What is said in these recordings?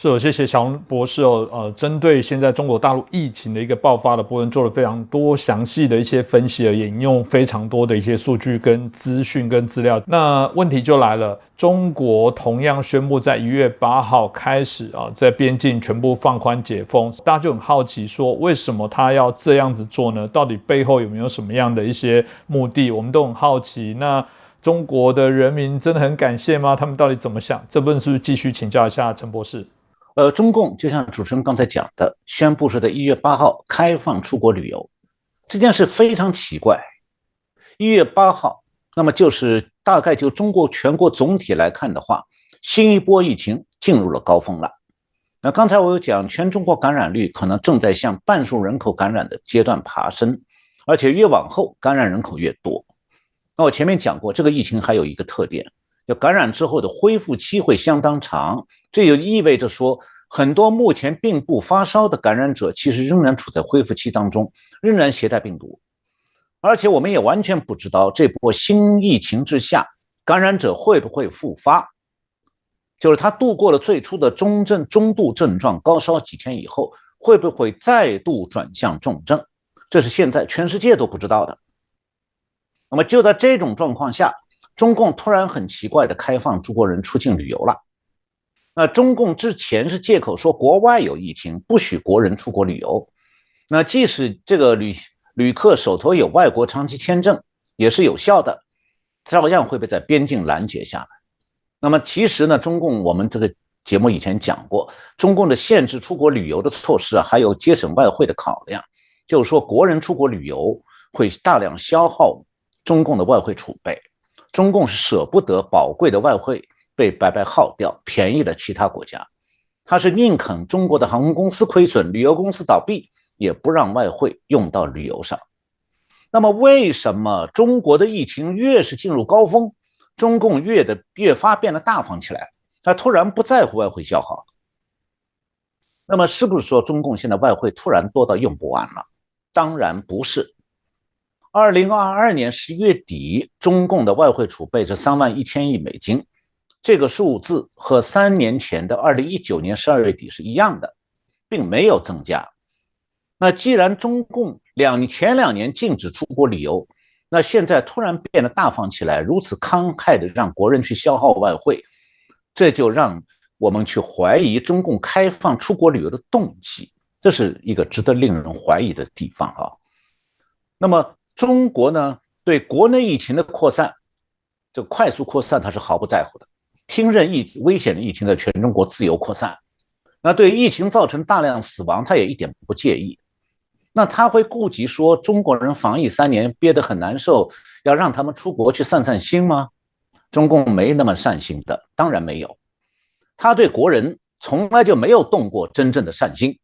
是，谢谢小龙博士哦。针对现在中国大陆疫情的一个爆发的部分，做了非常多详细的一些分析，也引用非常多的一些数据跟资讯跟资料。那问题就来了，中国同样宣布在1月8号开始在边境全部放宽解封，大家就很好奇说，为什么他要这样子做呢？到底背后有没有什么样的一些目的？我们都很好奇。那中国的人民真的很感谢吗？他们到底怎么想？这部分是不是继续请教一下陈博士？中共就像主持人刚才讲的，宣布是在1月8号开放出国旅游，这件事非常奇怪。1月8号，那么就是大概就中国全国总体来看的话，新一波疫情进入了高峰了。那刚才我有讲，全中国感染率可能正在向半数人口感染的阶段爬升，而且越往后感染人口越多。那我前面讲过，这个疫情还有一个特点，就感染之后的恢复期会相当长，这就意味着说，很多目前并不发烧的感染者，其实仍然处在恢复期当中，仍然携带病毒。而且我们也完全不知道这波新疫情之下，感染者会不会复发，就是他度过了最初的中度症状，高烧几天以后，会不会再度转向重症，这是现在全世界都不知道的。那么就在这种状况下，中共突然很奇怪的开放中国人出境旅游了。那中共之前是借口说国外有疫情，不许国人出国旅游。那即使这个旅客手头有外国长期签证，也是有效的，照样会被在边境拦截下来。那么其实呢，中共我们这个节目以前讲过，中共的限制出国旅游的措施还有节省外汇的考量，就是说国人出国旅游会大量消耗中共的外汇储备，中共是舍不得宝贵的外汇被白白耗掉，便宜了其他国家。他是宁肯中国的航空公司亏损，旅游公司倒闭，也不让外汇用到旅游上。那么为什么中国的疫情越是进入高峰，中共越发变得大方起来？他突然不在乎外汇消耗，那么是不是说中共现在外汇突然多到用不完了？当然不是。2022年11月底，中共的外汇储备是3.1万亿美金，这个数字和3年前的2019年12月底是一样的，并没有增加。那既然中共前2年禁止出国旅游，那现在突然变得大方起来，如此慷慨的让国人去消耗外汇，这就让我们去怀疑中共开放出国旅游的动机，这是一个值得令人怀疑的地方啊。那么中国呢，对国内疫情的扩散，这快速扩散，它是毫不在乎的，听任危险的疫情在全中国自由扩散。那对疫情造成大量死亡，他也一点不介意。那他会顾及说中国人防疫3年憋得很难受，要让他们出国去散散心吗？中共没那么善心的，当然没有。他对国人从来就没有动过真正的善心。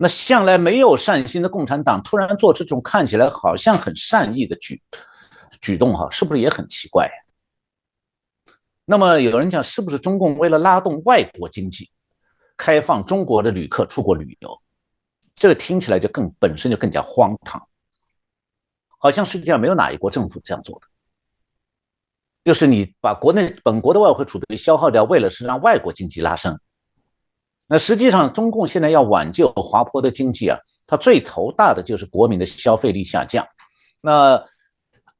那向来没有善心的共产党突然做这种看起来好像很善意的举动是不是也很奇怪？那么有人讲，是不是中共为了拉动外国经济，开放中国的旅客出国旅游？这个听起来就本身就更加荒唐，好像世界上没有哪一国政府这样做的，就是你把本国的外汇储备消耗掉，为了是让外国经济拉升。那实际上，中共现在要挽救滑坡的经济它最头大的就是国民的消费力下降。那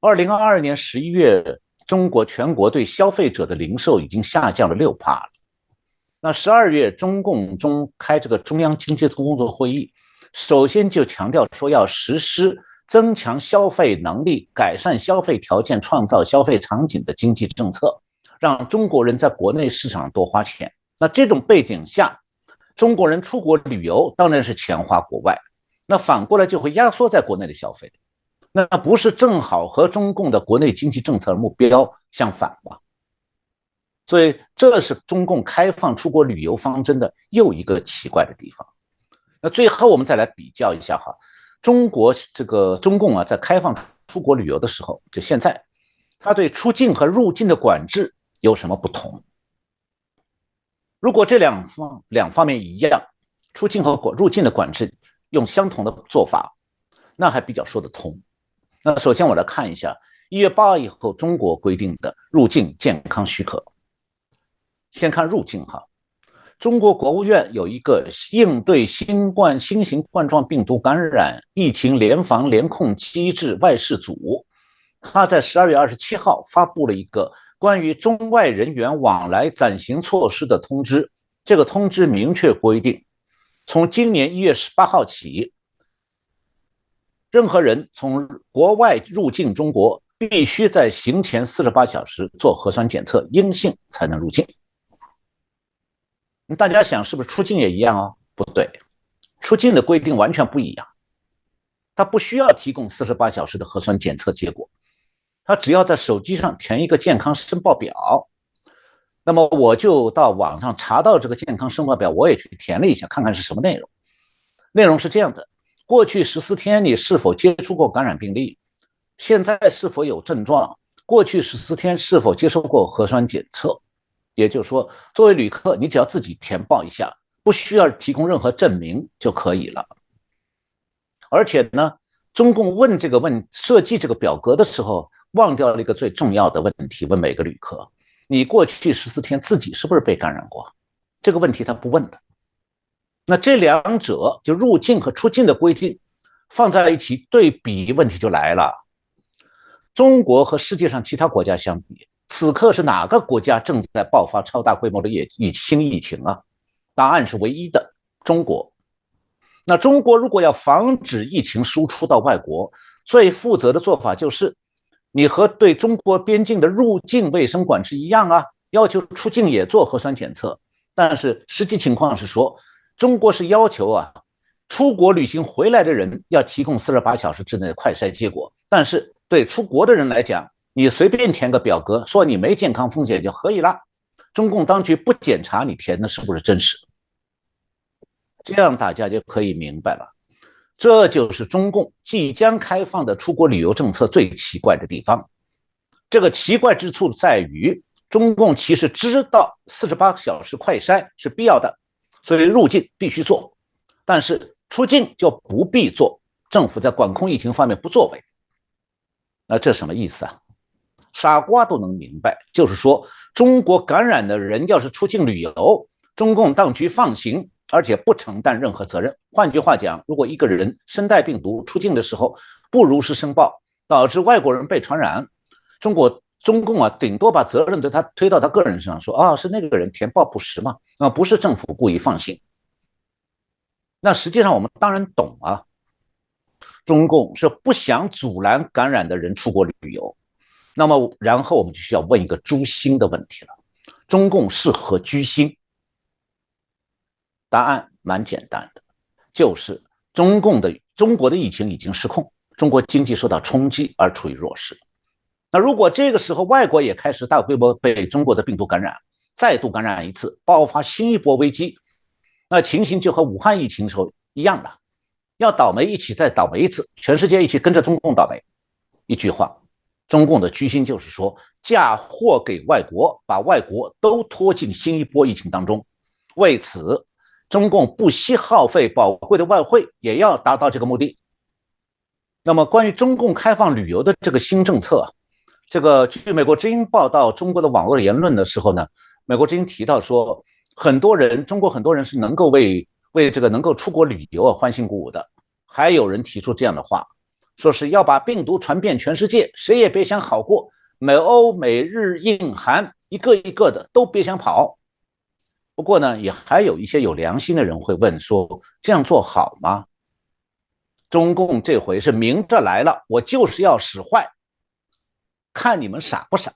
2022年11月，中国全国对消费者的零售已经下降了6%了。那12月，中共开这个中央经济工作会议，首先就强调说要实施增强消费能力、改善消费条件、创造消费场景的经济政策，让中国人在国内市场多花钱。那这种背景下，中国人出国旅游当然是钱花国外，那反过来就会压缩在国内的消费，那不是正好和中共的国内经济政策目标相反吗？所以这是中共开放出国旅游方针的又一个奇怪的地方。那最后我们再来比较一下中共在开放出国旅游的时候，就现在，它对出境和入境的管制有什么不同？如果这两方面一样，出境和入境的管制用相同的做法，那还比较说得通。那首先我来看一下1月8号以后中国规定的入境健康许可。先看入境中国国务院有一个应对新型冠状病毒感染疫情联防联控机制外事组，他在12月27号发布了一个关于中外人员往来暂行措施的通知。这个通知明确规定，从今年1月18号起，任何人从国外入境中国，必须在行前48小时做核酸检测，阴性才能入境。大家想是不是出境也一样哦？不对，出境的规定完全不一样。他不需要提供48小时的核酸检测结果，他只要在手机上填一个健康申报表。那么我就到网上查到这个健康申报表，我也去填了一下，看看是什么内容。内容是这样的：过去14天你是否接触过感染病例？现在是否有症状？过去14天是否接受过核酸检测？也就是说，作为旅客，你只要自己填报一下，不需要提供任何证明就可以了。而且呢，中共设计这个表格的时候，忘掉了一个最重要的问题，问每个旅客：你过去14天自己是不是被感染过？这个问题他不问的。那这两者就入境和出境的规定放在一起对比，问题就来了。中国和世界上其他国家相比，此刻是哪个国家正在爆发超大规模的新疫情啊？答案是唯一的，中国。那中国如果要防止疫情输出到外国，最负责的做法就是，你和对中国边境的入境卫生管制一样啊，要求出境也做核酸检测。但是实际情况是说，中国是要求出国旅行回来的人要提供48小时之内的快筛结果，但是对出国的人来讲，你随便填个表格，说你没健康风险就可以了。中共当局不检查你填的是不是真实，这样大家就可以明白了。这就是中共即将开放的出国旅游政策最奇怪的地方。这个奇怪之处在于，中共其实知道48小时快筛是必要的，所以入境必须做，但是出境就不必做。政府在管控疫情方面不作为。那这什么意思啊？傻瓜都能明白，就是说中国感染的人要是出境旅游，中共当局放行，而且不承担任何责任。换句话讲，如果一个人身带病毒出境的时候不如实申报，导致外国人被传染，中共顶多把责任对他推到他个人身上，说是那个人填报不实嘛，不是政府故意放行。那实际上我们当然懂啊，中共是不想阻拦感染的人出国旅游。那么然后我们就需要问一个诛心的问题了：中共是何居心？答案蛮简单的，就是中国的疫情已经失控，中国经济受到冲击而处于弱势。那如果这个时候外国也开始大规模被中国的病毒感染，再度感染一次，爆发新一波危机，那情形就和武汉疫情的时候一样的，要倒霉一起再倒霉一次，全世界一起跟着中共倒霉。一句话，中共的居心就是说，嫁祸给外国，把外国都拖进新一波疫情当中。为此，中共不惜耗费宝贵的外汇，也要达到这个目的。那么，关于中共开放旅游的这个新政策据美国之音报道中国的网络言论的时候呢，美国之音提到说，中国很多人是能够为这个能够出国旅游欢欣鼓舞的。还有人提出这样的话，说是要把病毒传遍全世界，谁也别想好过，美欧美日印韩一个一个的都别想跑。不过呢，也还有一些有良心的人会问说，这样做好吗？中共这回是明着来了，我就是要使坏，看你们傻不傻。